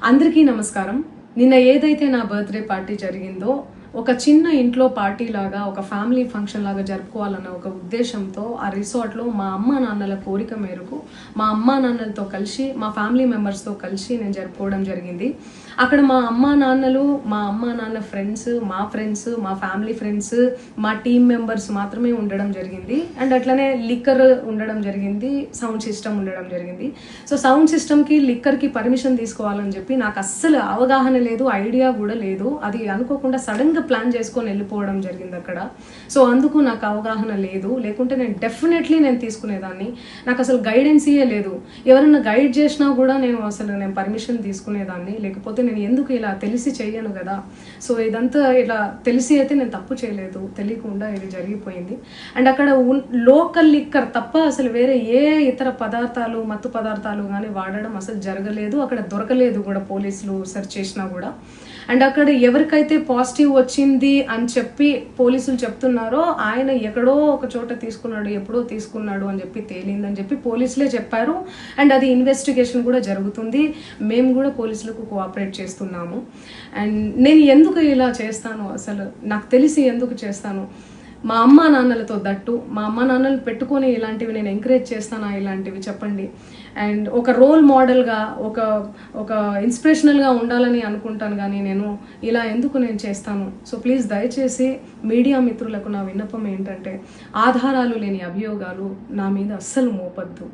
అందరికీ నమస్కారం. నిన్న ఏదైతే నా బర్త్డే పార్టీ జరిగిందో ఒక చిన్న ఇంట్లో పార్టీ లాగా ఒక ఫ్యామిలీ ఫంక్షన్ లాగా జరుపుకోవాలన్న ఒక ఉద్దేశంతో ఆ రిసార్ట్లో మా అమ్మా నాన్నల కోరిక మేరకు మా అమ్మా నాన్నలతో కలిసి మా ఫ్యామిలీ మెంబర్స్తో కలిసి నేను జరుపుకోవడం జరిగింది. అక్కడ మా అమ్మా నాన్న ఫ్రెండ్స్, మా ఫ్యామిలీ ఫ్రెండ్స్, మా టీమ్ మెంబర్స్ మాత్రమే ఉండడం జరిగింది. అండ్ అట్లనే లిక్కర్ ఉండడం జరిగింది, సౌండ్ సిస్టమ్ ఉండడం జరిగింది. సో సౌండ్ సిస్టమ్కి లిక్కర్కి పర్మిషన్ తీసుకోవాలని చెప్పి నాకు అస్సలు అవగాహన లేదు, ఐడియా కూడా లేదు. అది అనుకోకుండా సడన్గా ప్లాన్ చేసుకొని వెళ్ళిపోవడం జరిగింది అక్కడ. సో అందుకు నాకు అవగాహన లేదు, లేకుంటే నేను డెఫినెట్లీ నేను తీసుకునేదాన్ని. నాకు అసలు గైడెన్సీయే లేదు. ఎవరైనా గైడ్ చేసినా కూడా నేను పర్మిషన్ తీసుకునేదాన్ని, లేకపోతే నేను ఎందుకు ఇలా తెలిసి చెయ్యను కదా. సో ఇదంతా ఇలా తెలిసి అయితే నేను తప్పు చేయలేదు, తెలియకుండా ఇది జరిగిపోయింది. అండ్ అక్కడ లోకల్ లిక్కర్ తప్ప అసలు వేరే ఏ ఇతర పదార్థాలు, మత్తు పదార్థాలు కానీ వాడడం అసలు జరగలేదు. అక్కడ దొరకలేదు కూడా, పోలీసులు సెర్చ్ చేసినా కూడా. అండ్ అక్కడ ఎవరికైతే పాజిటివ్ వచ్చింది అని చెప్పి పోలీసులు చెప్తున్నారో ఆయన ఎక్కడో ఒక చోట తీసుకున్నాడు, ఎప్పుడో తీసుకున్నాడు అని చెప్పి తేలిందని చెప్పి పోలీసులే చెప్పారు. అండ్ అది ఇన్వెస్టిగేషన్ కూడా జరుగుతుంది. మేము కూడా పోలీసులకు కోఆపరేట్ చేస్తున్నాము. అండ్ నేను ఎందుకు ఇలా చేస్తాను, అసలు నాకు తెలిసి ఎందుకు చేస్తాను, మా అమ్మా నాన్నలతో దట్టు మా అమ్మా నాన్నలు పెట్టుకొని ఇలాంటివి నేను ఎంకరేజ్ చేస్తానా, ఇలాంటివి చెప్పండి. అండ్ ఒక రోల్ మోడల్గా, ఒక ఇన్స్పిరేషనల్గా ఉండాలని అనుకుంటాను, కానీ నేను ఇలా ఎందుకు నేను చేస్తాను. సో ప్లీజ్ దయచేసి మీడియా మిత్రులకు నా విన్నపం ఏంటంటే ఆధారాలు లేని అభియోగాలు నా మీద అస్సలు మోపద్దు.